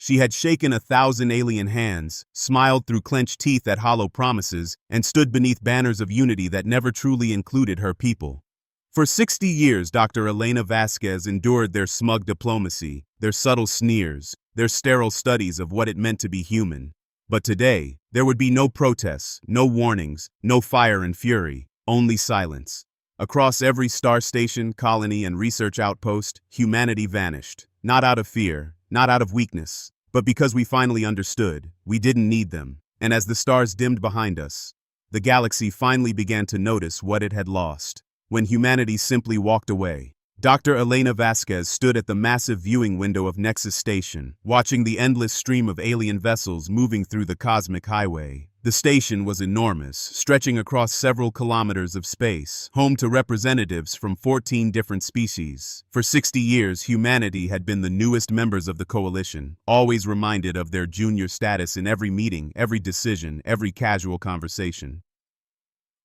She had shaken 1,000 alien hands, smiled through clenched teeth at hollow promises, and stood beneath banners of unity that never truly included her people. For 60 years, Dr. Elena Vasquez endured their smug diplomacy, their subtle sneers, their sterile studies of what it meant to be human. But today, there would be no protests, no warnings, no fire and fury, only silence. Across every star station, colony, and research outpost, humanity vanished, not out of fear, not out of weakness, but because we finally understood, we didn't need them. And as the stars dimmed behind us, the galaxy finally began to notice what it had lost. When humanity simply walked away, Dr. Elena Vasquez stood at the massive viewing window of Nexus Station, watching the endless stream of alien vessels moving through the cosmic highway. The station was enormous, stretching across several kilometers of space, home to representatives from 14 different species. For 60 years, humanity had been the newest members of the coalition, always reminded of their junior status in every meeting, every decision, every casual conversation.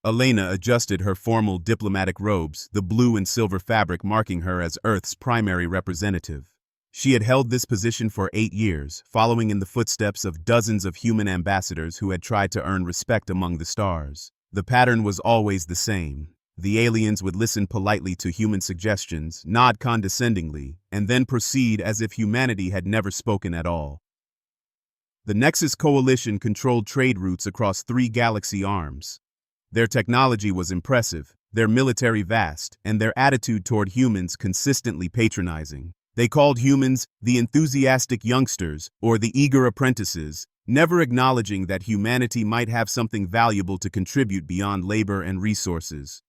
Elena adjusted her formal diplomatic robes, the blue and silver fabric marking her as Earth's primary representative. She had held this position for 8 years, following in the footsteps of dozens of human ambassadors who had tried to earn respect among the stars. The pattern was always the same. The aliens would listen politely to human suggestions, nod condescendingly, and then proceed as if humanity had never spoken at all. The Nexus Coalition controlled trade routes across 3 galaxy arms. Their technology was impressive, their military vast, and their attitude toward humans consistently patronizing. They called humans the enthusiastic youngsters or the eager apprentices, never acknowledging that humanity might have something valuable to contribute beyond labor and resources.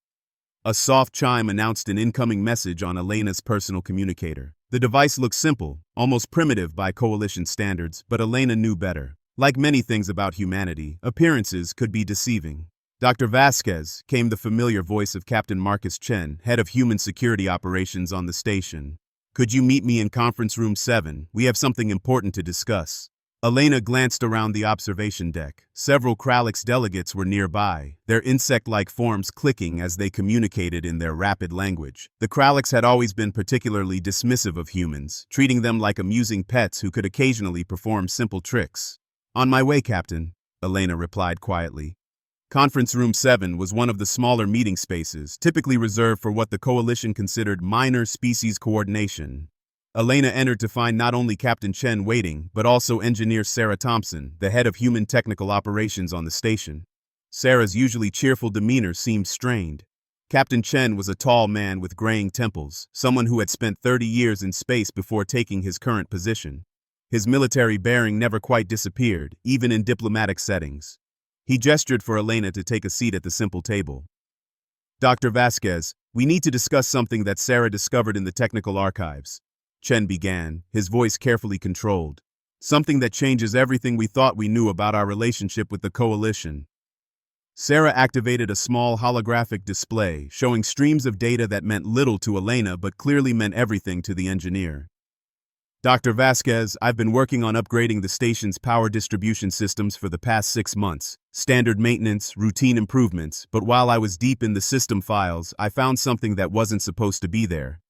A soft chime announced an incoming message on Elena's personal communicator. The device looked simple, almost primitive by coalition standards, but Elena knew better. Like many things about humanity, appearances could be deceiving. Dr. Vasquez, came the familiar voice of Captain Marcus Chen, head of human security operations on the station. Could you meet me in conference room 7? We have something important to discuss. Elena glanced around the observation deck. Several Kralix delegates were nearby, their insect-like forms clicking as they communicated in their rapid language. The Kralix had always been particularly dismissive of humans, treating them like amusing pets who could occasionally perform simple tricks. On my way, Captain, Elena replied quietly. Conference Room 7 was one of the smaller meeting spaces, typically reserved for what the Coalition considered minor species coordination. Elena entered to find not only Captain Chen waiting, but also Engineer Sarah Thompson, the head of human technical operations on the station. Sarah's usually cheerful demeanor seemed strained. Captain Chen was a tall man with graying temples, someone who had spent 30 years in space before taking his current position. His military bearing never quite disappeared, even in diplomatic settings. He gestured for Elena to take a seat at the simple table. Dr. Vasquez, we need to discuss something that Sarah discovered in the technical archives. Chen began, his voice carefully controlled. Something that changes everything we thought we knew about our relationship with the Coalition. Sarah activated a small holographic display, showing streams of data that meant little to Elena but clearly meant everything to the engineer. Dr. Vasquez, I've been working on upgrading the station's power distribution systems for the past 6 months. Standard maintenance, routine improvements, but while I was deep in the system files, I found something that wasn't supposed to be there.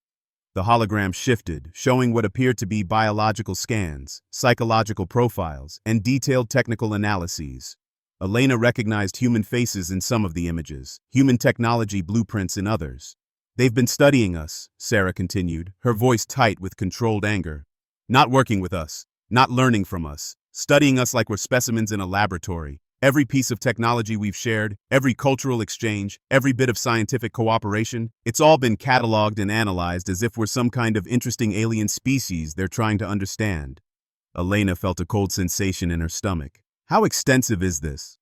The hologram shifted, showing what appeared to be biological scans, psychological profiles, and detailed technical analyses. Elena recognized human faces in some of the images, human technology blueprints in others. They've been studying us, Sarah continued, her voice tight with controlled anger. Not working with us, not learning from us, studying us like we're specimens in a laboratory. Every piece of technology we've shared, every cultural exchange, every bit of scientific cooperation, it's all been cataloged and analyzed as if we're some kind of interesting alien species they're trying to understand. Elena felt a cold sensation in her stomach. How extensive is this?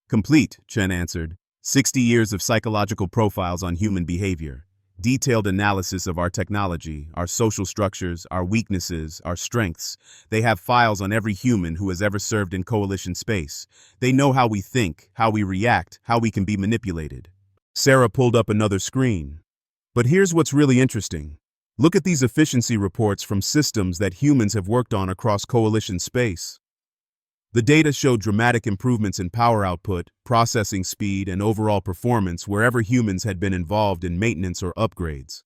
Complete, Chen answered. 60 years of psychological profiles on human behavior. Detailed analysis of our technology, our social structures, our weaknesses, our strengths. They have files on every human who has ever served in Coalition space. They know how we think, how we react, how we can be manipulated. Sarah pulled up another screen. But here's what's really interesting. Look at these efficiency reports from systems that humans have worked on across Coalition space. The data showed dramatic improvements in power output, processing speed, and overall performance wherever humans had been involved in maintenance or upgrades.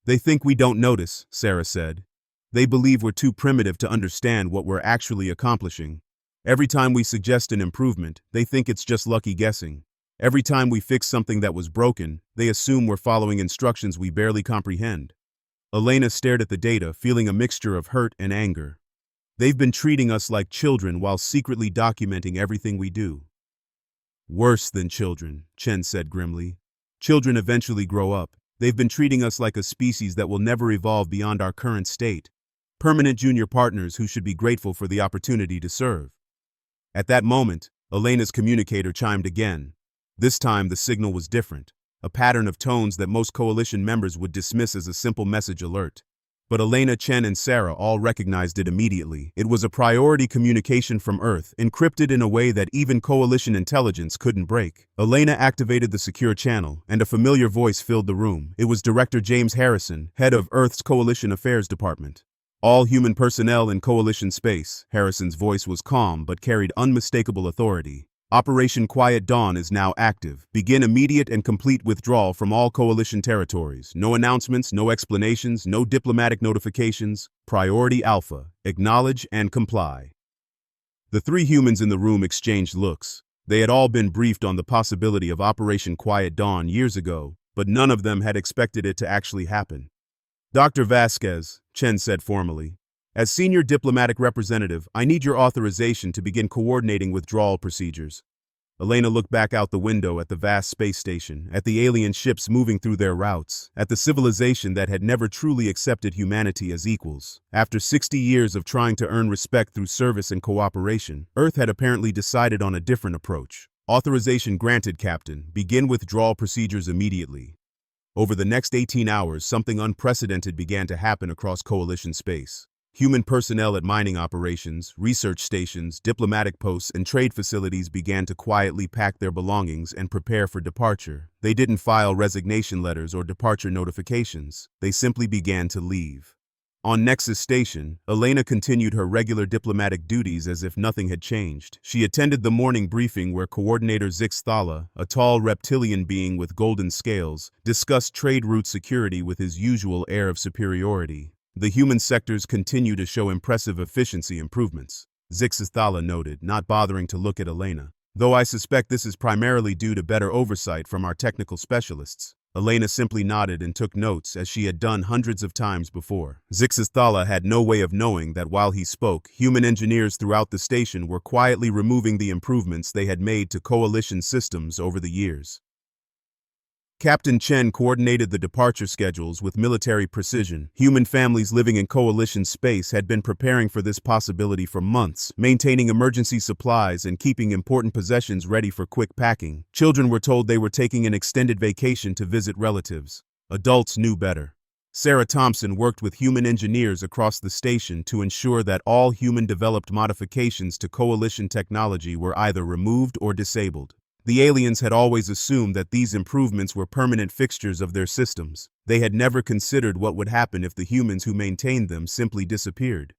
They think we don't notice, Sarah said. They believe we're too primitive to understand what we're actually accomplishing. Every time we suggest an improvement, they think it's just lucky guessing. Every time we fix something that was broken, they assume we're following instructions we barely comprehend. Elena stared at the data, feeling a mixture of hurt and anger. They've been treating us like children while secretly documenting everything we do. Worse than children, Chen said grimly. Children eventually grow up. They've been treating us like a species that will never evolve beyond our current state. Permanent junior partners who should be grateful for the opportunity to serve. At that moment, Elena's communicator chimed again. This time the signal was different, a pattern of tones that most coalition members would dismiss as a simple message alert. But Elena, Chen, and Sarah all recognized it immediately. It was a priority communication from Earth, encrypted in a way that even coalition intelligence couldn't break. Elena activated the secure channel, and a familiar voice filled the room. It was Director James Harrison, head of Earth's Coalition Affairs Department. All human personnel in coalition space. Harrison's voice was calm but carried unmistakable authority. Operation Quiet Dawn is now active. Begin immediate and complete withdrawal from all coalition territories. No announcements, no explanations, no diplomatic notifications. Priority Alpha. Acknowledge and comply. The three humans in the room exchanged looks. They had all been briefed on the possibility of Operation Quiet Dawn years ago, but none of them had expected it to actually happen. Dr. Vasquez, Chen said formally, as senior diplomatic representative, I need your authorization to begin coordinating withdrawal procedures. Elena looked back out the window at the vast space station, at the alien ships moving through their routes, at the civilization that had never truly accepted humanity as equals. After 60 years of trying to earn respect through service and cooperation, Earth had apparently decided on a different approach. Authorization granted, Captain. Begin withdrawal procedures immediately. Over the next 18 hours, something unprecedented began to happen across coalition space. Human personnel at mining operations, research stations, diplomatic posts, and trade facilities began to quietly pack their belongings and prepare for departure. They didn't file resignation letters or departure notifications. They simply began to leave. On Nexus Station, Elena continued her regular diplomatic duties as if nothing had changed. She attended the morning briefing where Coordinator Zix Thala, a tall reptilian being with golden scales, discussed trade route security with his usual air of superiority. The human sectors continue to show impressive efficiency improvements, Zix Thala noted, not bothering to look at Elena. Though I suspect this is primarily due to better oversight from our technical specialists. Elena simply nodded and took notes as she had done hundreds of times before. Zix Thala had no way of knowing that while he spoke, human engineers throughout the station were quietly removing the improvements they had made to coalition systems over the years. Captain Chen coordinated the departure schedules with military precision. Human families living in coalition space had been preparing for this possibility for months, maintaining emergency supplies and keeping important possessions ready for quick packing. Children were told they were taking an extended vacation to visit relatives. Adults knew better. Sarah Thompson worked with human engineers across the station to ensure that all human-developed modifications to coalition technology were either removed or disabled. The aliens had always assumed that these improvements were permanent fixtures of their systems. They had never considered what would happen if the humans who maintained them simply disappeared.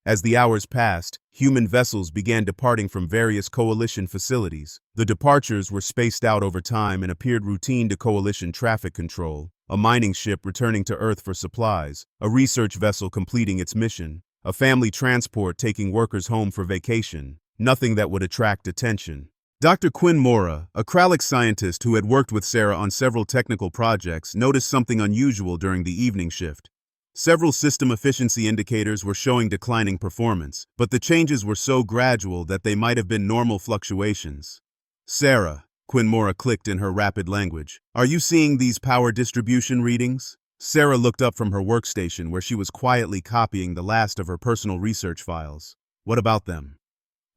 As the hours passed, human vessels began departing from various coalition facilities. The departures were spaced out over time and appeared routine to coalition traffic control. A mining ship returning to Earth for supplies, a research vessel completing its mission, a family transport taking workers home for vacation. Nothing that would attract attention. Dr. Quinn Mora, a Kralik scientist who had worked with Sarah on several technical projects, noticed something unusual during the evening shift. Several system efficiency indicators were showing declining performance, but the changes were so gradual that they might have been normal fluctuations. Sarah, Quinn Mora clicked in her rapid language, are you seeing these power distribution readings? Sarah looked up from her workstation where she was quietly copying the last of her personal research files. What about them?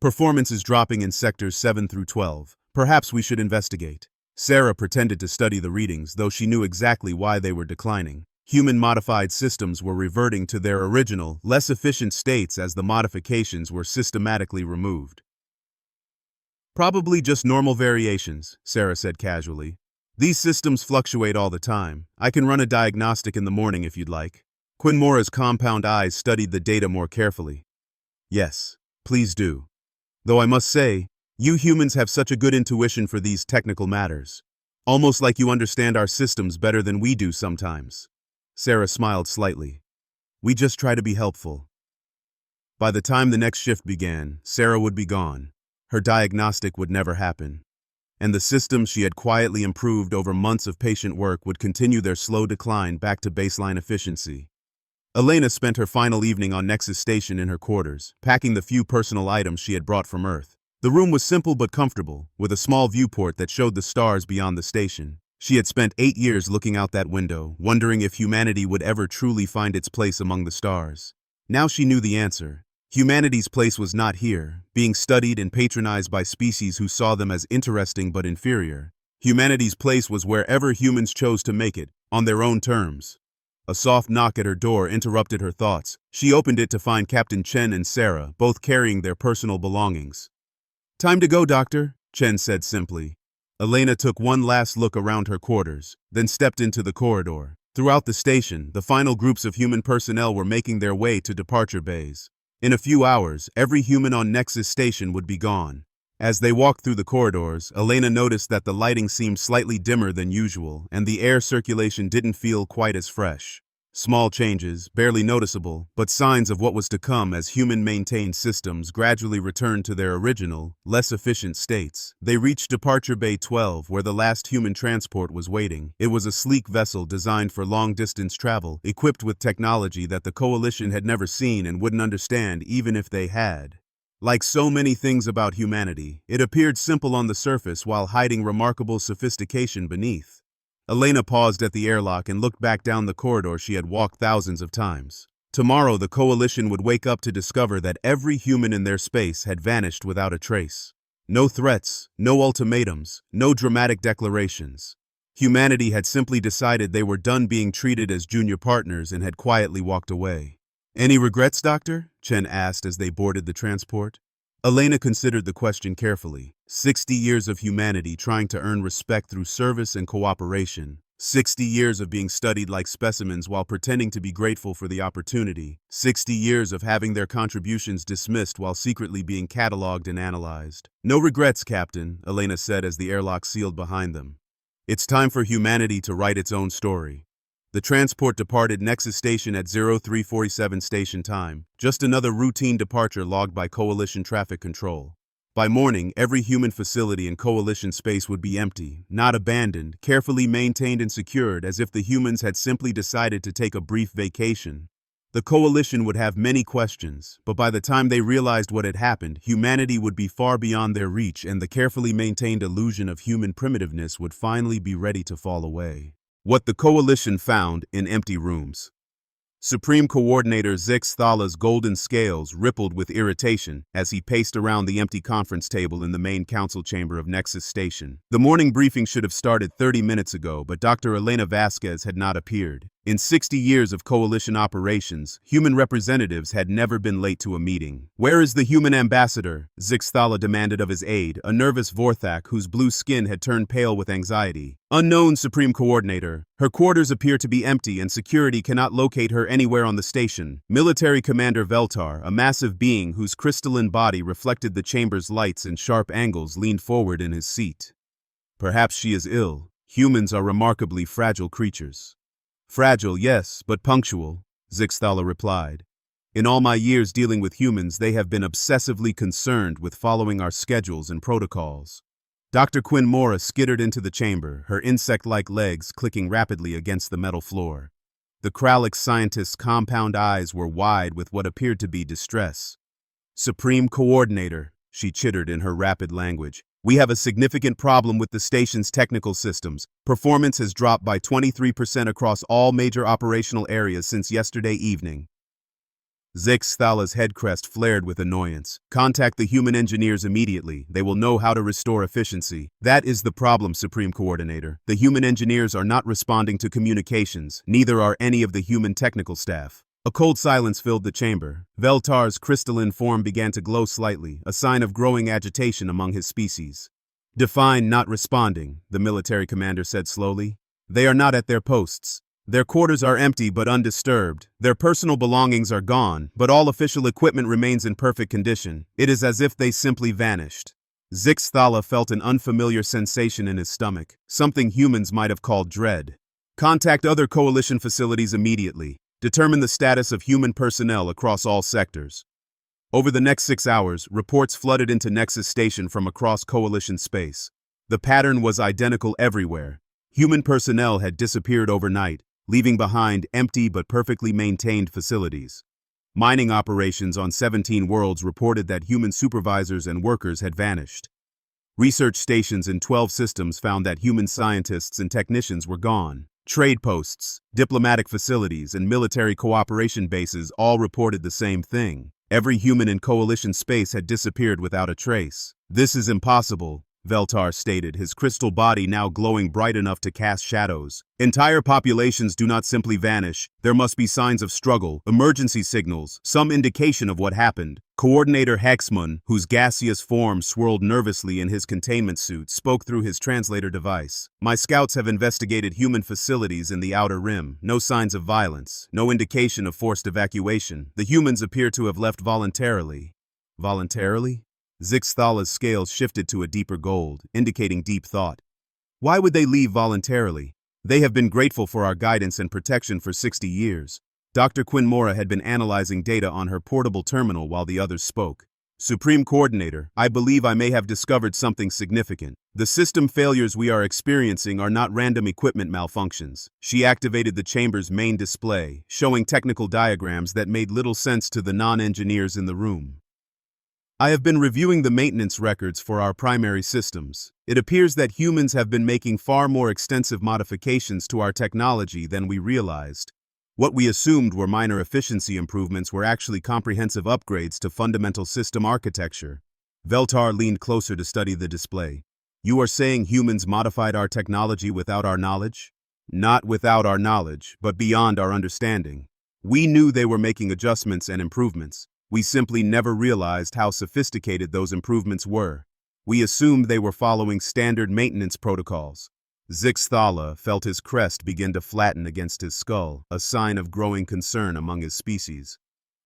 Performance is dropping in sectors 7 through 12. Perhaps we should investigate. Sarah pretended to study the readings, though she knew exactly why they were declining. Human-modified systems were reverting to their original, less efficient states as the modifications were systematically removed. Probably just normal variations, Sarah said casually. These systems fluctuate all the time. I can run a diagnostic in the morning if you'd like. Quinn Mora's compound eyes studied the data more carefully. Yes, please do. Though I must say, you humans have such a good intuition for these technical matters. Almost like you understand our systems better than we do sometimes. Sarah smiled slightly. We just try to be helpful. By the time the next shift began, Sarah would be gone. Her diagnostic would never happen. And the systems she had quietly improved over months of patient work would continue their slow decline back to baseline efficiency. Elena spent her final evening on Nexus Station in her quarters, packing the few personal items she had brought from Earth. The room was simple but comfortable, with a small viewport that showed the stars beyond the station. She had spent 8 years looking out that window, wondering if humanity would ever truly find its place among the stars. Now she knew the answer. Humanity's place was not here, being studied and patronized by species who saw them as interesting but inferior. Humanity's place was wherever humans chose to make it, on their own terms. A soft knock at her door interrupted her thoughts. She opened it to find Captain Chen and Sarah, both carrying their personal belongings. "Time to go, Doctor," Chen said simply. Elena took one last look around her quarters, then stepped into the corridor. Throughout the station, the final groups of human personnel were making their way to departure bays. In a few hours, every human on Nexus Station would be gone. As they walked through the corridors, Elena noticed that the lighting seemed slightly dimmer than usual, and the air circulation didn't feel quite as fresh. Small changes, barely noticeable, but signs of what was to come as human-maintained systems gradually returned to their original, less efficient states. They reached Departure Bay 12, where the last human transport was waiting. It was a sleek vessel designed for long-distance travel, equipped with technology that the Coalition had never seen and wouldn't understand even if they had. Like so many things about humanity, it appeared simple on the surface while hiding remarkable sophistication beneath. Elena paused at the airlock and looked back down the corridor she had walked thousands of times. Tomorrow, the Coalition would wake up to discover that every human in their space had vanished without a trace. No threats, no ultimatums, no dramatic declarations. Humanity had simply decided they were done being treated as junior partners and had quietly walked away. "Any regrets, Doctor?" Chen asked as they boarded the transport. Elena considered the question carefully. 60 years of humanity trying to earn respect through service and cooperation. 60 years of being studied like specimens while pretending to be grateful for the opportunity. 60 years of having their contributions dismissed while secretly being cataloged and analyzed. "No regrets, Captain," Elena said as the airlock sealed behind them. "It's time for humanity to write its own story." The transport departed Nexus Station at 0347 station time, just another routine departure logged by Coalition Traffic Control. By morning, every human facility in Coalition space would be empty, not abandoned, carefully maintained and secured as if the humans had simply decided to take a brief vacation. The Coalition would have many questions, but by the time they realized what had happened, humanity would be far beyond their reach and the carefully maintained illusion of human primitiveness would finally be ready to fall away. What the Coalition found in empty rooms. Supreme Coordinator Zix Thala's golden scales rippled with irritation as he paced around the empty conference table in the main council chamber of Nexus Station. The morning briefing should have started 30 minutes ago, but Dr. Elena Vasquez had not appeared. In 60 years of Coalition operations, human representatives had never been late to a meeting. "Where is the human ambassador?" Zix Thala demanded of his aide, a nervous Vorthak whose blue skin had turned pale with anxiety. "Unknown, Supreme Coordinator. Her quarters appear to be empty and security cannot locate her anywhere on the station." Military Commander Veltar, a massive being whose crystalline body reflected the chamber's lights and sharp angles, leaned forward in his seat. "Perhaps she is ill. Humans are remarkably fragile creatures." "Fragile, yes, but punctual," Zix Thala replied. "In all my years dealing with humans, they have been obsessively concerned with following our schedules and protocols." Dr. Quinn Mora skittered into the chamber, her insect-like legs clicking rapidly against the metal floor. The Kralik scientist's compound eyes were wide with what appeared to be distress. "Supreme Coordinator," she chittered in her rapid language, "we have a significant problem with the station's technical systems. Performance has dropped by 23% across all major operational areas since yesterday evening." Zix Thala's head crest flared with annoyance. "Contact the human engineers immediately. They will know how to restore efficiency." "That is the problem, Supreme Coordinator. The human engineers are not responding to communications, neither are any of the human technical staff." A cold silence filled the chamber. Veltar's crystalline form began to glow slightly, a sign of growing agitation among his species. "Define not responding," the military commander said slowly. "They are not at their posts. Their quarters are empty but undisturbed. Their personal belongings are gone, but all official equipment remains in perfect condition. It is as if they simply vanished." Zix Thala felt an unfamiliar sensation in his stomach, something humans might have called dread. "Contact other Coalition facilities immediately. Determine the status of human personnel across all sectors. Over the next 6 hours, reports flooded into Nexus Station from across Coalition space. The pattern was identical everywhere. Human personnel had disappeared overnight, leaving behind empty but perfectly maintained facilities. Mining operations on 17 worlds reported that human supervisors and workers had vanished. Research stations in 12 systems found that human scientists and technicians were gone. Trade posts, diplomatic facilities, and military cooperation bases all reported the same thing. Every human in Coalition space had disappeared without a trace. "This is impossible," Veltar stated, his crystal body now glowing bright enough to cast shadows. "Entire populations do not simply vanish. There must be signs of struggle, emergency signals, some indication of what happened." Coordinator Hexman, whose gaseous form swirled nervously in his containment suit, spoke through his translator device. "My scouts have investigated human facilities in the Outer Rim. No signs of violence, no indication of forced evacuation. The humans appear to have left voluntarily." Voluntarily? Zixthala's scales shifted to a deeper gold, indicating deep thought. Why would they leave voluntarily? They have been grateful for our guidance and protection for 60 years. Dr. Quinn Mora had been analyzing data on her portable terminal while the others spoke. "Supreme Coordinator, I believe I may have discovered something significant. The system failures we are experiencing are not random equipment malfunctions." She activated the chamber's main display, showing technical diagrams that made little sense to the non-engineers in the room. "I have been reviewing the maintenance records for our primary systems. It appears that humans have been making far more extensive modifications to our technology than we realized. What we assumed were minor efficiency improvements were actually comprehensive upgrades to fundamental system architecture." Veltar leaned closer to study the display. "You are saying humans modified our technology without our knowledge?" "Not without our knowledge, but beyond our understanding. We knew they were making adjustments and improvements. We simply never realized how sophisticated those improvements were. We assumed they were following standard maintenance protocols." Zixthala felt his crest begin to flatten against his skull, a sign of growing concern among his species.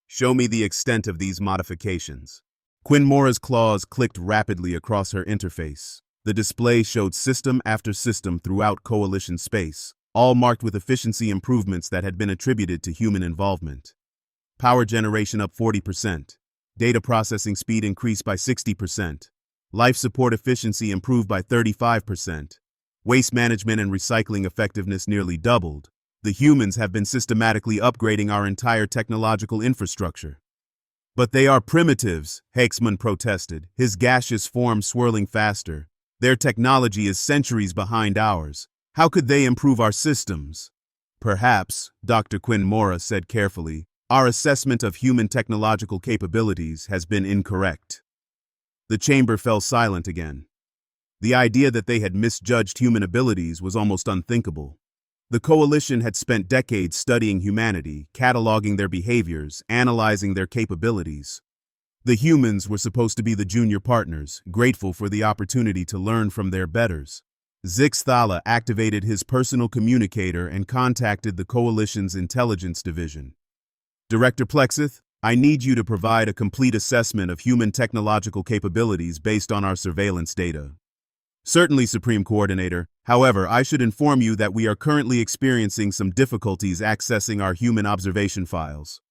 "Show me the extent of these modifications." Quinn Mora's claws clicked rapidly across her interface. The display showed system after system throughout Coalition space, all marked with efficiency improvements that had been attributed to human involvement. Power generation up 40%. Data processing speed increased by 60%. Life support efficiency improved by 35%. Waste management and recycling effectiveness nearly doubled. The humans have been systematically upgrading our entire technological infrastructure. "But they are primitives," Hexman protested, his gaseous form swirling faster. "Their technology is centuries behind ours. How could they improve our systems?" "Perhaps," Dr. Quinn Mora said carefully, "our assessment of human technological capabilities has been incorrect." The chamber fell silent again. The idea that they had misjudged human abilities was almost unthinkable. The Coalition had spent decades studying humanity, cataloging their behaviors, analyzing their capabilities. The humans were supposed to be the junior partners, grateful for the opportunity to learn from their betters. Zixthala activated his personal communicator and contacted the Coalition's intelligence division. "Director Plexith, I need you to provide a complete assessment of human technological capabilities based on our surveillance data." "Certainly, Supreme Coordinator. However, I should inform you that we are currently experiencing some difficulties accessing our human observation files."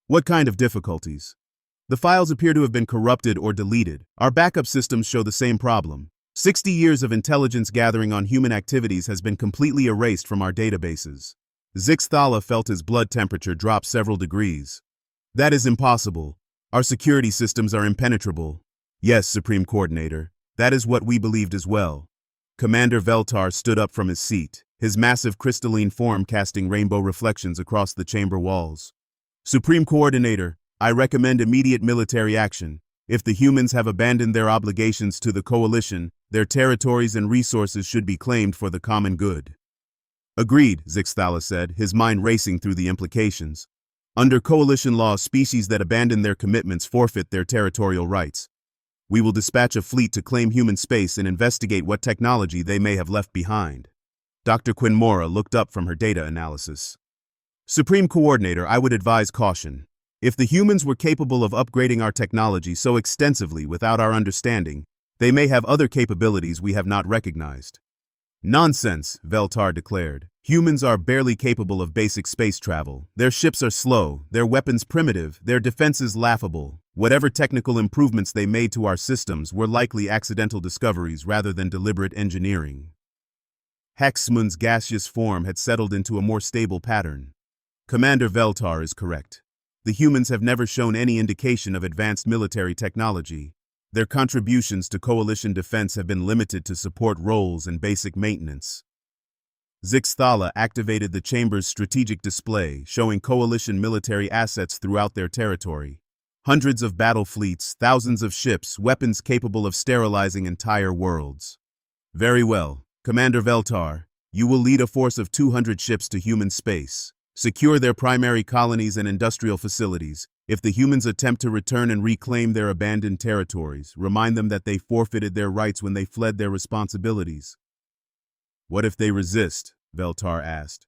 "What kind of difficulties?" "The files appear to have been corrupted or deleted. Our backup systems show the same problem. 60 years of intelligence gathering on human activities has been completely erased from our databases." Zixthala felt his blood temperature drop several degrees. "That is impossible. Our security systems are impenetrable." "Yes, Supreme Coordinator. That is what we believed as well." Commander Veltar stood up from his seat, his massive crystalline form casting rainbow reflections across the chamber walls. "Supreme Coordinator, I recommend immediate military action. If the humans have abandoned their obligations to the Coalition, their territories and resources should be claimed for the common good." "Agreed," Zixthala said, his mind racing through the implications. "Under Coalition law, species that abandon their commitments forfeit their territorial rights. We will dispatch a fleet to claim human space and investigate what technology they may have left behind." Dr. Quinn Mora looked up from her data analysis. "Supreme Coordinator, I would advise caution. If the humans were capable of upgrading our technology so extensively without our understanding, they may have other capabilities we have not recognized." "Nonsense," Veltar declared, Humans are barely capable of basic space travel. Their ships are slow, their weapons primitive, their defenses laughable. Whatever technical improvements they made to our systems were likely accidental discoveries rather than deliberate engineering. Hexmoon's gaseous form had settled into a more stable pattern. Commander Veltar is correct. The humans have never shown any indication of advanced military technology. Their contributions to coalition defense have been limited to support roles and basic maintenance. Zixthala activated the chamber's strategic display, showing coalition military assets throughout their territory. Hundreds of battle fleets, thousands of ships, weapons capable of sterilizing entire worlds. Very well, Commander Veltar, you will lead a force of 200 ships to human space. Secure their primary colonies and industrial facilities. If the humans attempt to return and reclaim their abandoned territories, remind them that they forfeited their rights when they fled their responsibilities. What if they resist? Veltar asked.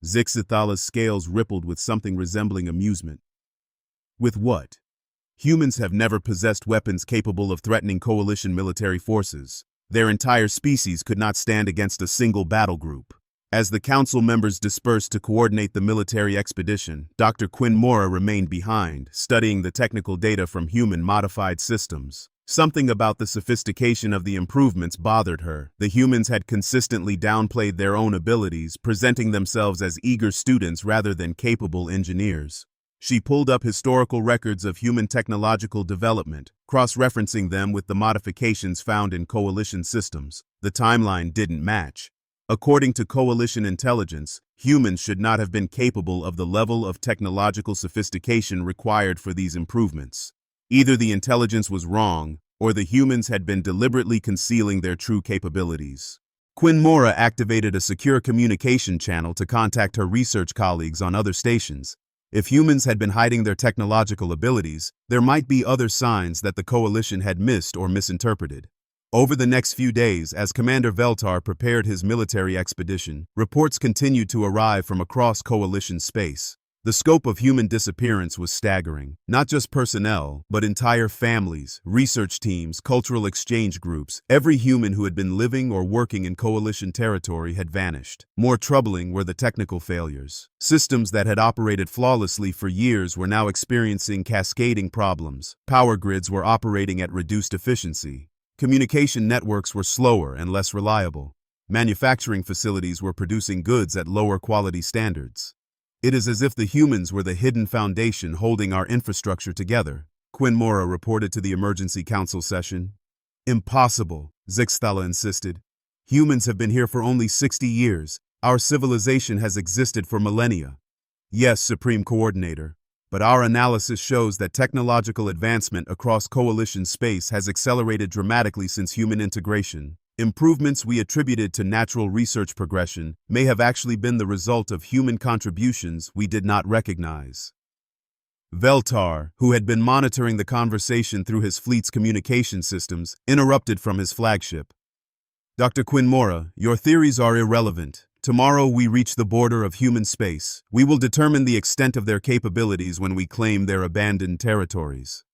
Zixithala's scales rippled with something resembling amusement. With what? Humans have never possessed weapons capable of threatening coalition military forces. Their entire species could not stand against a single battle group. As the council members dispersed to coordinate the military expedition, Dr. Quinn Mora remained behind, studying the technical data from human-modified systems. Something about the sophistication of the improvements bothered her. The humans had consistently downplayed their own abilities, presenting themselves as eager students rather than capable engineers. She pulled up historical records of human technological development, cross-referencing them with the modifications found in coalition systems. The timeline didn't match. According to coalition intelligence, humans should not have been capable of the level of technological sophistication required for these improvements. Either the intelligence was wrong, or the humans had been deliberately concealing their true capabilities. Quinn Mora activated a secure communication channel to contact her research colleagues on other stations. If humans had been hiding their technological abilities, there might be other signs that the coalition had missed or misinterpreted. Over the next few days, as Commander Veltar prepared his military expedition, reports continued to arrive from across coalition space. The scope of human disappearance was staggering. Not just personnel, but entire families, research teams, cultural exchange groups. Every human who had been living or working in coalition territory had vanished. More troubling were the technical failures. Systems that had operated flawlessly for years were now experiencing cascading problems. Power grids were operating at reduced efficiency. Communication networks were slower and less reliable. Manufacturing facilities were producing goods at lower quality standards. It is as if the humans were the hidden foundation holding our infrastructure together, Quinn Mora reported to the Emergency Council session. Impossible, Zixthala insisted. Humans have been here for only 60 years. Our civilization has existed for millennia. Yes, Supreme Coordinator, but our analysis shows that technological advancement across coalition space has accelerated dramatically since human integration. Improvements we attributed to natural research progression may have actually been the result of human contributions we did not recognize. Veltar, who had been monitoring the conversation through his fleet's communication systems, interrupted from his flagship. Dr. Quinn Mora, your theories are irrelevant. Tomorrow we reach the border of human space. We will determine the extent of their capabilities when we claim their abandoned territories.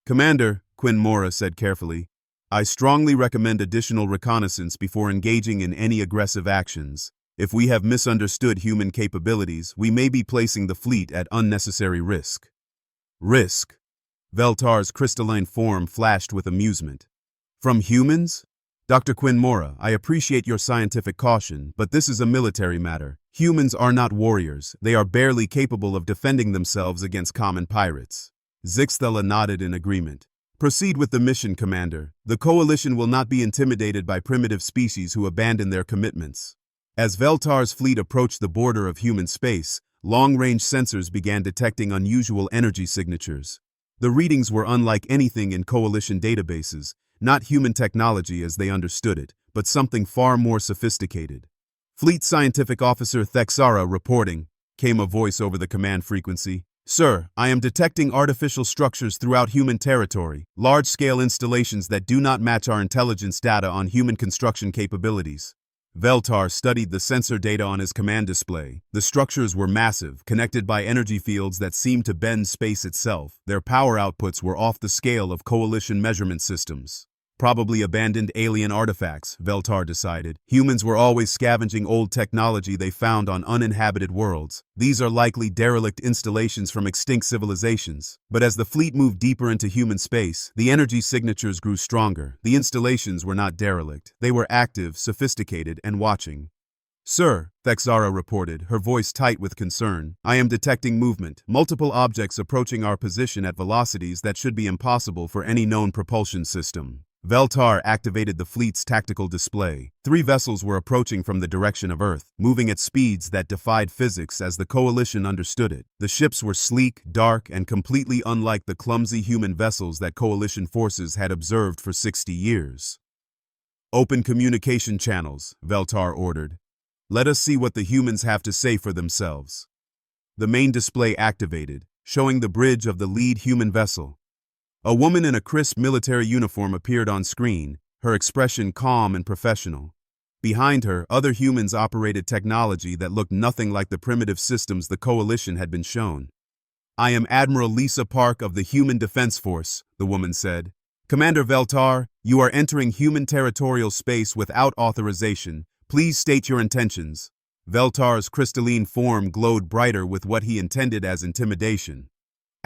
Commander, Quinn Mora said carefully, I strongly recommend additional reconnaissance before engaging in any aggressive actions. If we have misunderstood human capabilities, we may be placing the fleet at unnecessary risk. Risk? Veltar's crystalline form flashed with amusement. From humans? Dr. Quinn Mora, I appreciate your scientific caution, but this is a military matter. Humans are not warriors. They are barely capable of defending themselves against common pirates. Zixthala nodded in agreement. Proceed with the mission, Commander. The Coalition will not be intimidated by primitive species who abandon their commitments. As Veltar's fleet approached the border of human space, long-range sensors began detecting unusual energy signatures. The readings were unlike anything in Coalition databases, not human technology as they understood it, but something far more sophisticated. Fleet Scientific Officer Thexara reporting, came a voice over the command frequency. Sir, I am detecting artificial structures throughout human territory, large-scale installations that do not match our intelligence data on human construction capabilities. Veltar studied the sensor data on his command display. The structures were massive, connected by energy fields that seemed to bend space itself. Their power outputs were off the scale of Coalition measurement systems. Probably abandoned alien artifacts, Veltar decided. Humans were always scavenging old technology they found on uninhabited worlds. These are likely derelict installations from extinct civilizations. But as the fleet moved deeper into human space, the energy signatures grew stronger. The installations were not derelict. They were active, sophisticated, and watching. Sir, Thexara reported, her voice tight with concern, I am detecting movement, multiple objects approaching our position at velocities that should be impossible for any known propulsion system. Veltar activated the fleet's tactical display. 3 vessels were approaching from the direction of Earth, moving at speeds that defied physics as the Coalition understood it. The ships were sleek, dark, and completely unlike the clumsy human vessels that Coalition forces had observed for 60 years. Open communication channels, Veltar ordered. Let us see what the humans have to say for themselves. The main display activated, showing the bridge of the lead human vessel. A woman in a crisp military uniform appeared on screen, her expression calm and professional. Behind her, other humans operated technology that looked nothing like the primitive systems the Coalition had been shown. I am Admiral Lisa Park of the Human Defense Force, the woman said. Commander Veltar, you are entering human territorial space without authorization. Please state your intentions. Veltar's crystalline form glowed brighter with what he intended as intimidation.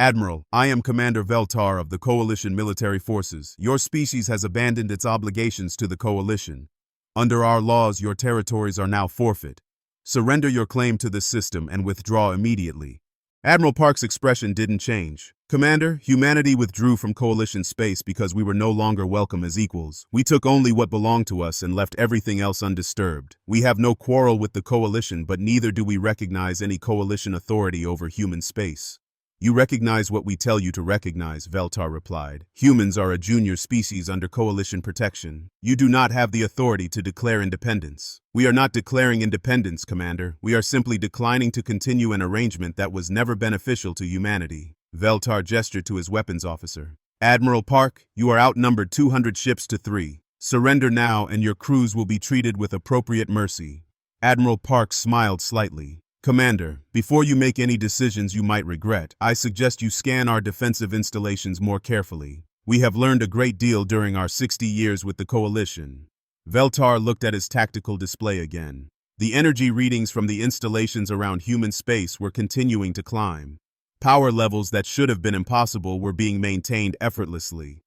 Admiral, I am Commander Veltar of the Coalition Military Forces. Your species has abandoned its obligations to the Coalition. Under our laws, your territories are now forfeit. Surrender your claim to the system and withdraw immediately. Admiral Park's expression didn't change. Commander, humanity withdrew from Coalition space because we were no longer welcome as equals. We took only what belonged to us and left everything else undisturbed. We have no quarrel with the Coalition, but neither do we recognize any Coalition authority over human space. You recognize what we tell you to recognize, Veltar replied. Humans are a junior species under Coalition protection. You do not have the authority to declare independence. We are not declaring independence, Commander. We are simply declining to continue an arrangement that was never beneficial to humanity. Veltar gestured to his weapons officer. Admiral Park, you are outnumbered 200 ships to 3. Surrender now and your crews will be treated with appropriate mercy. Admiral Park smiled slightly. Commander, before you make any decisions you might regret, I suggest you scan our defensive installations more carefully. We have learned a great deal during our 60 years with the Coalition. Veltar looked at his tactical display again. The energy readings from the installations around human space were continuing to climb. Power levels that should have been impossible were being maintained effortlessly.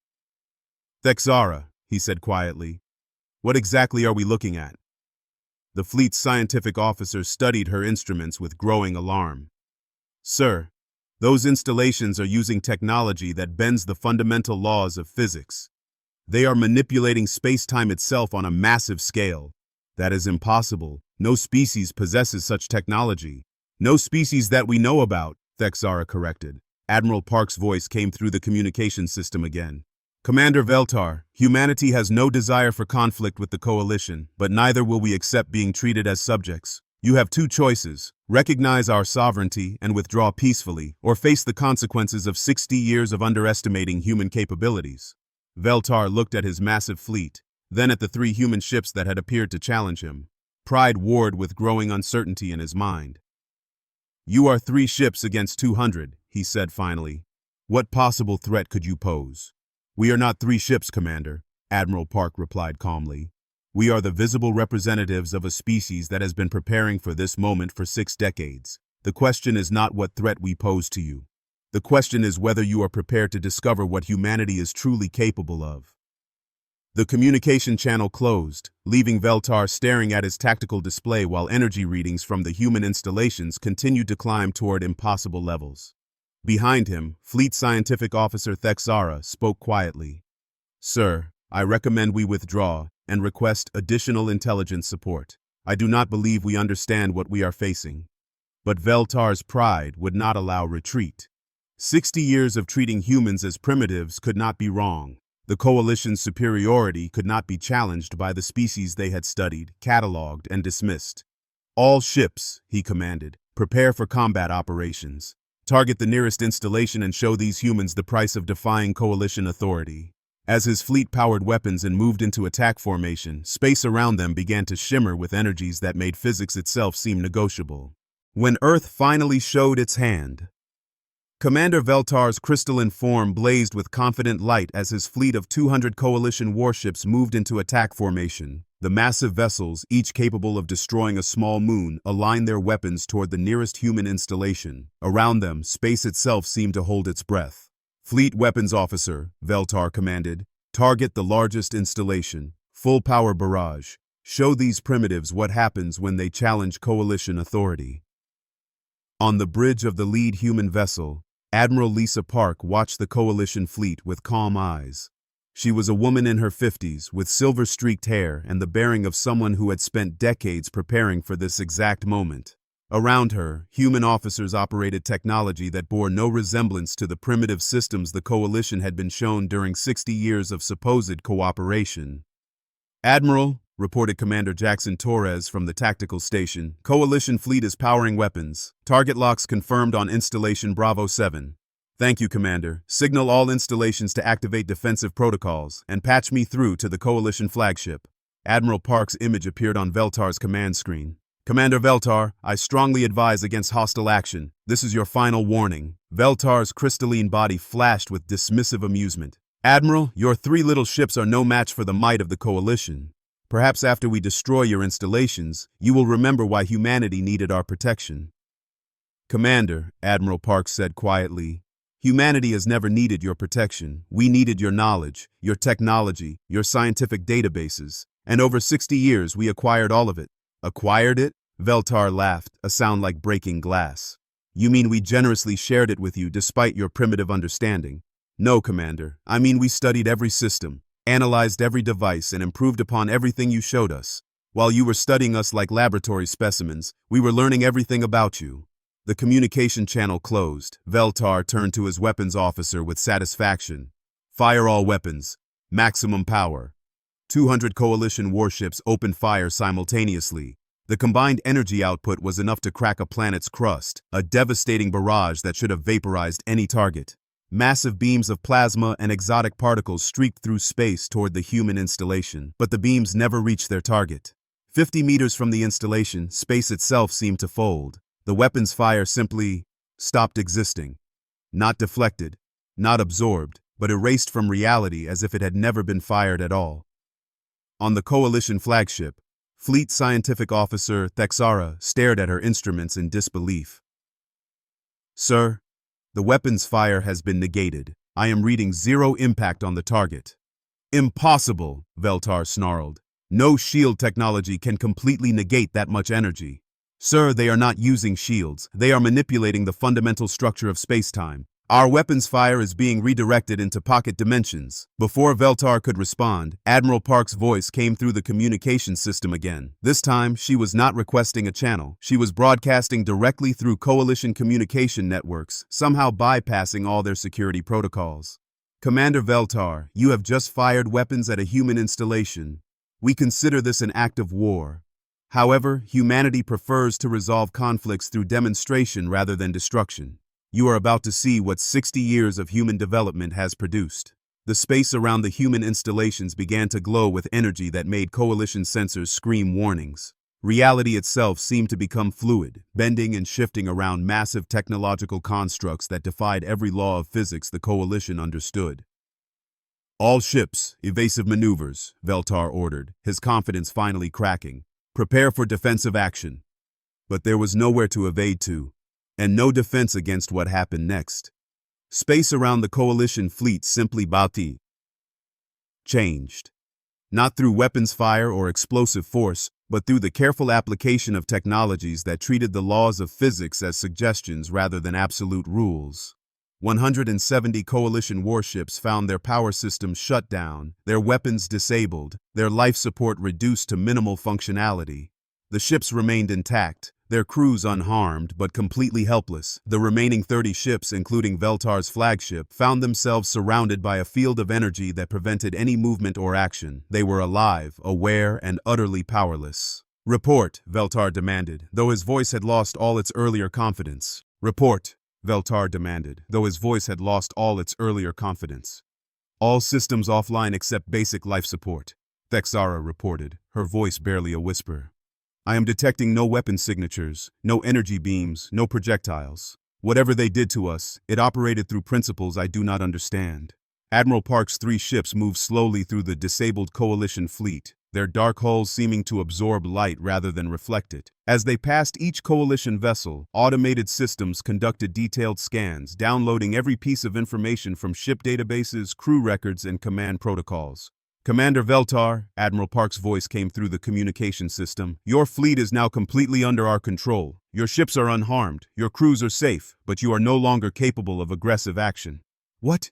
Thexara, he said quietly. What exactly are we looking at? The fleet's scientific officer studied her instruments with growing alarm. Sir, those installations are using technology that bends the fundamental laws of physics. They are manipulating space-time itself on a massive scale. That is impossible. No species possesses such technology. No species that we know about, Thexara corrected. Admiral Park's voice came through the communication system again. Commander Veltar, humanity has no desire for conflict with the Coalition, but neither will we accept being treated as subjects. You have 2 choices: recognize our sovereignty and withdraw peacefully, or face the consequences of 60 years of underestimating human capabilities. Veltar looked at his massive fleet, then at the 3 human ships that had appeared to challenge him. Pride warred with growing uncertainty in his mind. You are 3 ships against 200, he said finally. What possible threat could you pose? We are not 3 ships, Commander, Admiral Park replied calmly. We are the visible representatives of a species that has been preparing for this moment for 6 decades. The question is not what threat we pose to you. The question is whether you are prepared to discover what humanity is truly capable of. The communication channel closed, leaving Veltar staring at his tactical display while energy readings from the human installations continued to climb toward impossible levels. Behind him, Fleet Scientific Officer Thexara spoke quietly. Sir, I recommend we withdraw and request additional intelligence support. I do not believe we understand what we are facing. But Veltar's pride would not allow retreat. 60 years of treating humans as primitives could not be wrong. The Coalition's superiority could not be challenged by the species they had studied, catalogued, and dismissed. All ships, he commanded, prepare for combat operations. Target the nearest installation and show these humans the price of defying Coalition authority. As his fleet powered weapons and moved into attack formation, space around them began to shimmer with energies that made physics itself seem negotiable. When Earth finally showed its hand, Commander Veltar's crystalline form blazed with confident light as his fleet of 200 coalition warships moved into attack formation. The massive vessels, each capable of destroying a small moon, aligned their weapons toward the nearest human installation. Around them, space itself seemed to hold its breath. Fleet Weapons Officer, Veltar commanded, target the largest installation. Full power barrage. Show these primitives what happens when they challenge coalition authority. On the bridge of the lead human vessel, Admiral Lisa Park watched the coalition fleet with calm eyes. She was a woman in her 50s, with silver-streaked hair and the bearing of someone who had spent decades preparing for this exact moment. Around her, human officers operated technology that bore no resemblance to the primitive systems the coalition had been shown during 60 years of supposed cooperation. "Admiral," reported Commander Jackson Torres from the tactical station, "Coalition fleet is powering weapons. Target locks confirmed on installation Bravo 7. "Thank you, Commander. Signal all installations to activate defensive protocols and patch me through to the Coalition flagship." Admiral Park's image appeared on Veltar's command screen. "Commander Veltar, I strongly advise against hostile action. This is your final warning." Veltar's crystalline body flashed with dismissive amusement. "Admiral, your 3 little ships are no match for the might of the Coalition. Perhaps after we destroy your installations, you will remember why humanity needed our protection." "Commander," Admiral Park said quietly, "humanity has never needed your protection. We needed your knowledge, your technology, your scientific databases, and over 60 years we acquired all of it." "Acquired it?" Veltar laughed, a sound like breaking glass. "You mean we generously shared it with you despite your primitive understanding?" "No, Commander. I mean we studied every system, analyzed every device, and improved upon everything you showed us. While you were studying us like laboratory specimens, we were learning everything about you." The communication channel closed. Veltar turned to his weapons officer with satisfaction. "Fire all weapons. Maximum power." 200 coalition warships opened fire simultaneously. The combined energy output was enough to crack a planet's crust, a devastating barrage that should have vaporized any target. Massive beams of plasma and exotic particles streaked through space toward the human installation, but the beams never reached their target. 50 meters from the installation, space itself seemed to fold. The weapon's fire simply stopped existing. Not deflected, not absorbed, but erased from reality as if it had never been fired at all. On the Coalition flagship, Fleet Scientific Officer Thexara stared at her instruments in disbelief. "Sir, the weapon's fire has been negated. I am reading 0 impact on the target." "Impossible," Veltar snarled. "No shield technology can completely negate that much energy." "Sir, they are not using shields. They are manipulating the fundamental structure of space-time. Our weapon's fire is being redirected into pocket dimensions." Before Veltar could respond, Admiral Park's voice came through the communication system again. This time, she was not requesting a channel. She was broadcasting directly through Coalition communication networks, somehow bypassing all their security protocols. "Commander Veltar, you have just fired weapons at a human installation. We consider this an act of war. However, humanity prefers to resolve conflicts through demonstration rather than destruction. You are about to see what 60 years of human development has produced." The space around the human installations began to glow with energy that made Coalition sensors scream warnings. Reality itself seemed to become fluid, bending and shifting around massive technological constructs that defied every law of physics the Coalition understood. "All ships, evasive maneuvers," Veltar ordered, his confidence finally cracking. "Prepare for defensive action." But there was nowhere to evade to, and no defense against what happened next. Space around the Coalition fleet simply changed. Not through weapons fire or explosive force, but through the careful application of technologies that treated the laws of physics as suggestions rather than absolute rules. 170 Coalition warships found their power systems shut down, their weapons disabled, their life support reduced to minimal functionality. The ships remained intact, their crews unharmed but completely helpless. The remaining 30 ships, including Veltar's flagship, found themselves surrounded by a field of energy that prevented any movement or action. They were alive, aware, and utterly powerless. "Report," Veltar demanded, though his voice had lost all its earlier confidence. "Report," Veltar demanded, though his voice had lost all its earlier confidence. "All systems offline except basic life support," Thexara reported, her voice barely a whisper. "I am detecting no weapon signatures, no energy beams, no projectiles." Whatever they did to us, it operated through principles I do not understand. Admiral Park's 3 ships moved slowly through the disabled Coalition fleet, their dark hulls seeming to absorb light rather than reflect it. As they passed each Coalition vessel, automated systems conducted detailed scans, downloading every piece of information from ship databases, crew records, and command protocols. Commander Veltar, Admiral Park's voice came through the communication system. Your fleet is now completely under our control. Your ships are unharmed, your crews are safe, but you are no longer capable of aggressive action. What?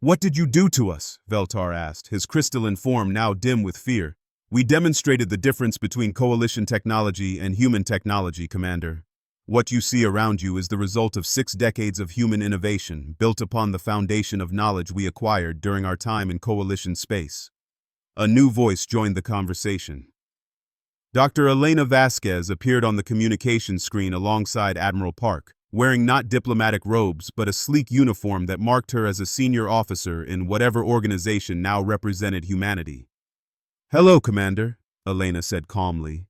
What did you do to us? Veltar asked, his crystalline form now dim with fear. We demonstrated the difference between Coalition technology and human technology, Commander. What you see around you is the result of 6 decades of human innovation, built upon the foundation of knowledge we acquired during our time in Coalition space. A new voice joined the conversation. Dr. Elena Vasquez appeared on the communication screen alongside Admiral Park, wearing not diplomatic robes but a sleek uniform that marked her as a senior officer in whatever organization now represented humanity. Hello, Commander, Elena said calmly.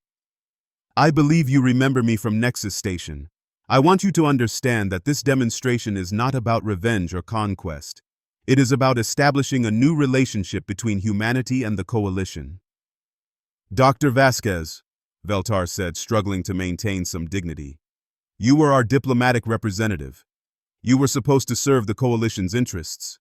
I believe you remember me from Nexus Station. I want you to understand that this demonstration is not about revenge or conquest. It is about establishing a new relationship between humanity and the Coalition. Dr. Vasquez, Veltar said, struggling to maintain some dignity. You were our diplomatic representative. You were supposed to serve the Coalition's interests.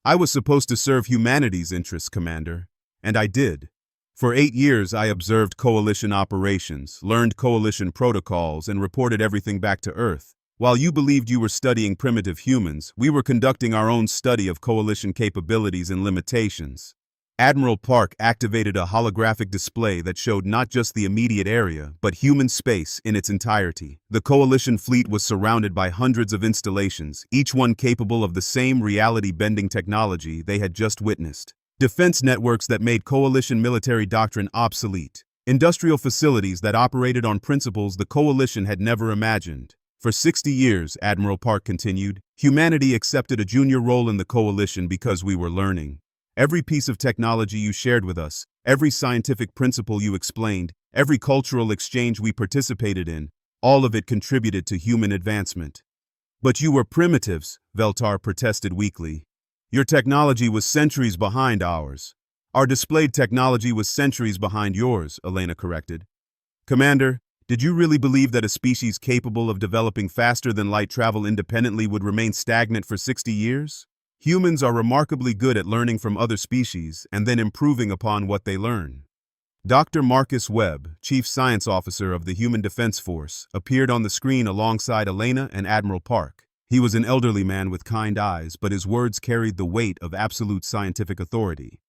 I was supposed to serve humanity's interests, Commander, and I did. For 8 years, I observed Coalition operations, learned Coalition protocols, and reported everything back to Earth. While you believed you were studying primitive humans, we were conducting our own study of Coalition capabilities and limitations. Admiral Park activated a holographic display that showed not just the immediate area, but human space in its entirety. The Coalition fleet was surrounded by hundreds of installations, each one capable of the same reality-bending technology they had just witnessed. Defense networks that made Coalition military doctrine obsolete. Industrial facilities that operated on principles the Coalition had never imagined. For 60 years, Admiral Park continued, humanity accepted a junior role in the Coalition because we were learning. Every piece of technology you shared with us, every scientific principle you explained, every cultural exchange we participated in, all of it contributed to human advancement. But you were primitives, Veltar protested weakly. Your technology was centuries behind ours. Our displayed technology was centuries behind yours, Elena corrected. Commander, did you really believe that a species capable of developing faster than light travel independently would remain stagnant for 60 years? Humans are remarkably good at learning from other species and then improving upon what they learn. Dr. Marcus Webb, Chief Science Officer of the Human Defense Force, appeared on the screen alongside Elena and Admiral Park. He was an elderly man with kind eyes, but his words carried the weight of absolute scientific authority.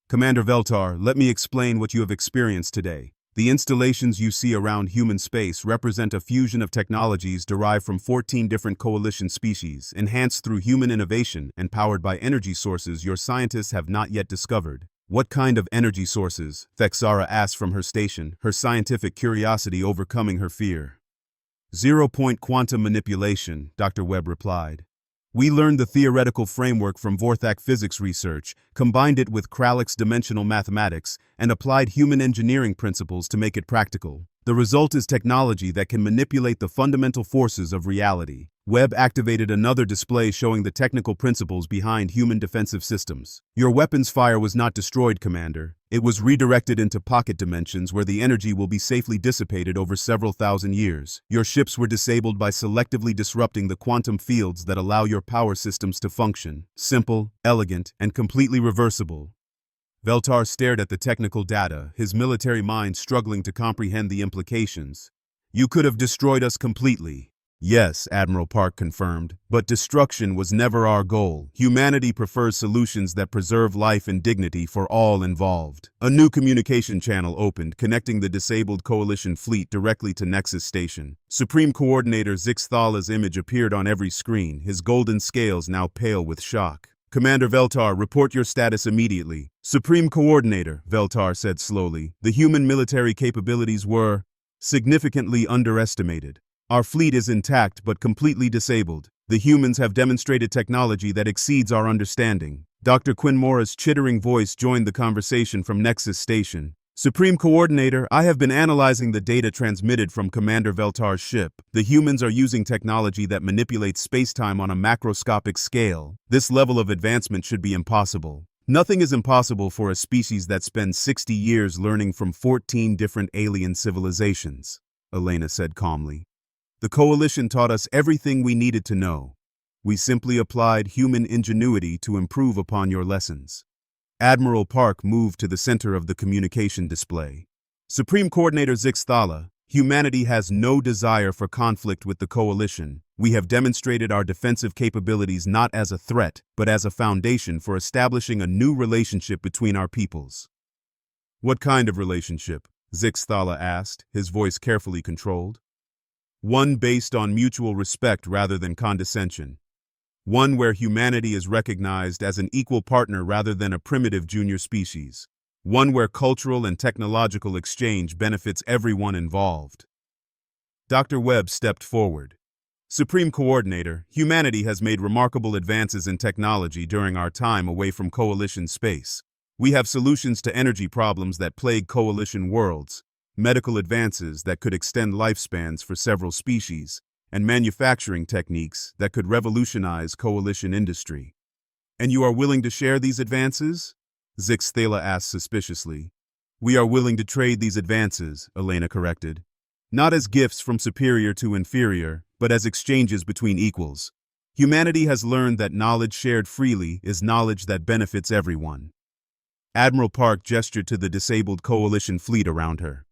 Commander Veltar, let me explain what you have experienced today. The installations you see around human space represent a fusion of technologies derived from 14 different Coalition species, enhanced through human innovation and powered by energy sources your scientists have not yet discovered. What kind of energy sources? Thexara asked from her station, her scientific curiosity overcoming her fear. Zero-point quantum manipulation, Dr. Webb replied. We learned the theoretical framework from Vorthak physics research, combined it with Kralich's dimensional mathematics, and applied human engineering principles to make it practical. The result is technology that can manipulate the fundamental forces of reality. Webb activated another display showing the technical principles behind human defensive systems. Your weapon's fire was not destroyed, Commander. It was redirected into pocket dimensions where the energy will be safely dissipated over several thousand years. Your ships were disabled by selectively disrupting the quantum fields that allow your power systems to function. Simple, elegant, and completely reversible. Veltar stared at the technical data, his military mind struggling to comprehend the implications. You could have destroyed us completely. Yes, Admiral Park confirmed, but destruction was never our goal. Humanity prefers solutions that preserve life and dignity for all involved. A new communication channel opened, connecting the disabled Coalition fleet directly to Nexus Station. Supreme Coordinator Zixthala's image appeared on every screen, his golden scales now pale with shock. Commander Veltar, report your status immediately. Supreme Coordinator, Veltar said slowly, the human military capabilities were significantly underestimated. Our fleet is intact but completely disabled. The humans have demonstrated technology that exceeds our understanding. Dr. Quinmora's chittering voice joined the conversation from Nexus Station. Supreme Coordinator, I have been analyzing the data transmitted from Commander Veltar's ship. The humans are using technology that manipulates spacetime on a macroscopic scale. This level of advancement should be impossible. Nothing is impossible for a species that spends 60 years learning from 14 different alien civilizations, Elena said calmly. The Coalition taught us everything we needed to know. We simply applied human ingenuity to improve upon your lessons. Admiral Park moved to the center of the communication display. Supreme Coordinator Zixthala, humanity has no desire for conflict with the Coalition. We have demonstrated our defensive capabilities not as a threat, but as a foundation for establishing a new relationship between our peoples. What kind of relationship? Zixthala asked, his voice carefully controlled. One based on mutual respect rather than condescension. One where humanity is recognized as an equal partner rather than a primitive junior species. One where cultural and technological exchange benefits everyone involved. Dr. Webb stepped forward. Supreme Coordinator, humanity has made remarkable advances in technology during our time away from Coalition space. We have solutions to energy problems that plague Coalition worlds, medical advances that could extend lifespans for several species, and manufacturing techniques that could revolutionize Coalition industry. And you are willing to share these advances? Zixthala asked suspiciously. We are willing to trade these advances, Elena corrected. Not as gifts from superior to inferior, but as exchanges between equals. Humanity has learned that knowledge shared freely is knowledge that benefits everyone. Admiral Park gestured to the disabled Coalition fleet around her.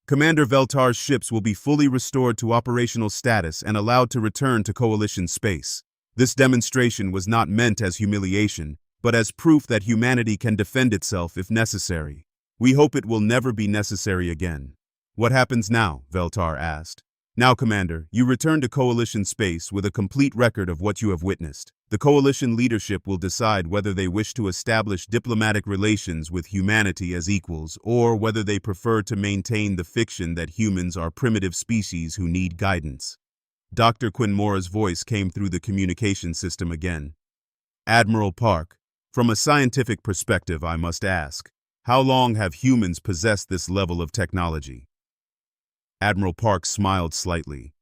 Commander Veltar's ships will be fully restored to operational status and allowed to return to Coalition space. This demonstration was not meant as humiliation, but as proof that humanity can defend itself if necessary. We hope it will never be necessary again. What happens now? Veltar asked. Now, Commander, you return to Coalition space with a complete record of what you have witnessed. The Coalition leadership will decide whether they wish to establish diplomatic relations with humanity as equals, or whether they prefer to maintain the fiction that humans are primitive species who need guidance. Dr. Quinmora's voice came through the communication system again. Admiral Park, from a scientific perspective, I must ask, how long have humans possessed this level of technology? Admiral Park smiled slightly.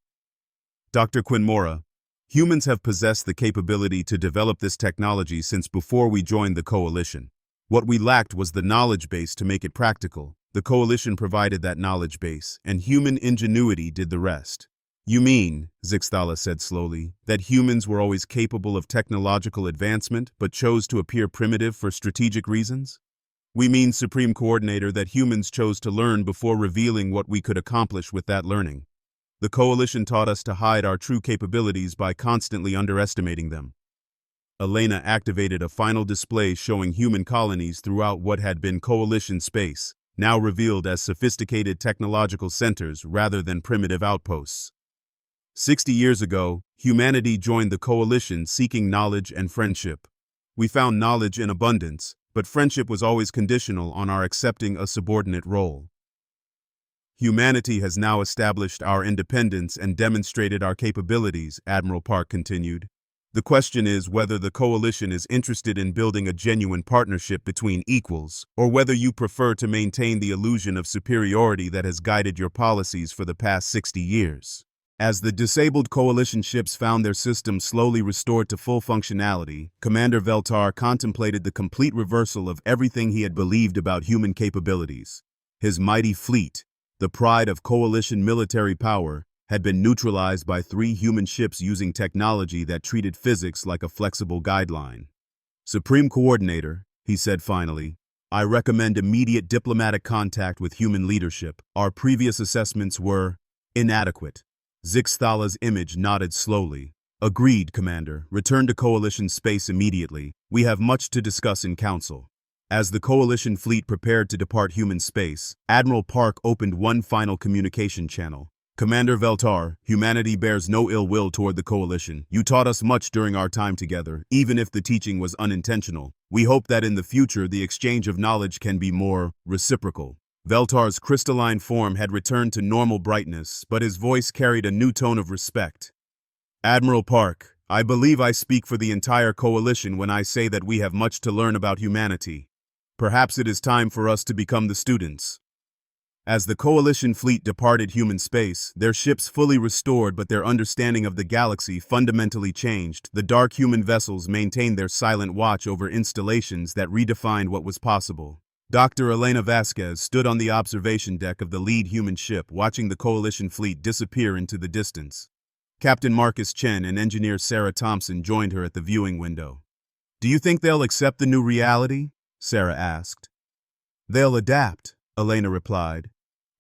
Dr. Quinmora, humans have possessed the capability to develop this technology since before we joined the Coalition. What we lacked was the knowledge base to make it practical. The Coalition provided that knowledge base, and human ingenuity did the rest. You mean, Zixthala said slowly, that humans were always capable of technological advancement but chose to appear primitive for strategic reasons? We mean, Supreme Coordinator, that humans chose to learn before revealing what we could accomplish with that learning. The Coalition taught us to hide our true capabilities by constantly underestimating them. Elena activated a final display showing human colonies throughout what had been Coalition space, now revealed as sophisticated technological centers rather than primitive outposts. 60 years ago, humanity joined the Coalition seeking knowledge and friendship. We found knowledge in abundance, but friendship was always conditional on our accepting a subordinate role. Humanity has now established our independence and demonstrated our capabilities, Admiral Park continued. The question is whether the Coalition is interested in building a genuine partnership between equals, or whether you prefer to maintain the illusion of superiority that has guided your policies for the past 60 years. As the disabled Coalition ships found their systems slowly restored to full functionality, Commander Veltar contemplated the complete reversal of everything he had believed about human capabilities. His mighty fleet, the pride of Coalition military power, had been neutralized by 3 human ships using technology that treated physics like a flexible guideline. Supreme Coordinator, he said finally, I recommend immediate diplomatic contact with human leadership. Our previous assessments were inadequate. Zixthala's image nodded slowly. Agreed, Commander. Return to Coalition space immediately. We have much to discuss in Council. As the Coalition fleet prepared to depart human space, Admiral Park opened one final communication channel. Commander Veltar, humanity bears no ill will toward the Coalition. You taught us much during our time together, even if the teaching was unintentional. We hope that in the future the exchange of knowledge can be more reciprocal. Veltar's crystalline form had returned to normal brightness, but his voice carried a new tone of respect. Admiral Park, I believe I speak for the entire Coalition when I say that we have much to learn about humanity. Perhaps it is time for us to become the students. As the Coalition fleet departed human space, their ships fully restored but their understanding of the galaxy fundamentally changed. The dark human vessels maintained their silent watch over installations that redefined what was possible. Dr. Elena Vasquez stood on the observation deck of the lead human ship, watching the Coalition fleet disappear into the distance. Captain Marcus Chen and engineer Sarah Thompson joined her at the viewing window. "Do you think they'll accept the new reality?" Sarah asked. "They'll adapt," Elena replied.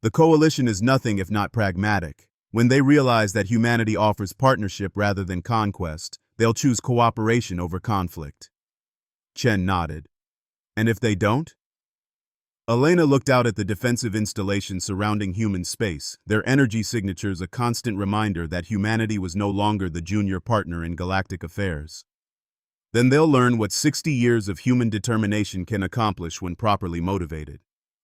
"The Coalition is nothing if not pragmatic. When they realize that humanity offers partnership rather than conquest, they'll choose cooperation over conflict." Chen nodded. "And if they don't?" Elena looked out at the defensive installations surrounding human space, their energy signatures a constant reminder that humanity was no longer the junior partner in galactic affairs. "Then they'll learn what 60 years of human determination can accomplish when properly motivated."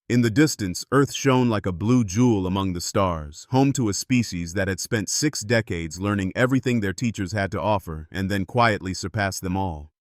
In the distance, Earth shone like a blue jewel among the stars, home to a species that had spent 6 decades learning everything their teachers had to offer and then quietly surpassed them all.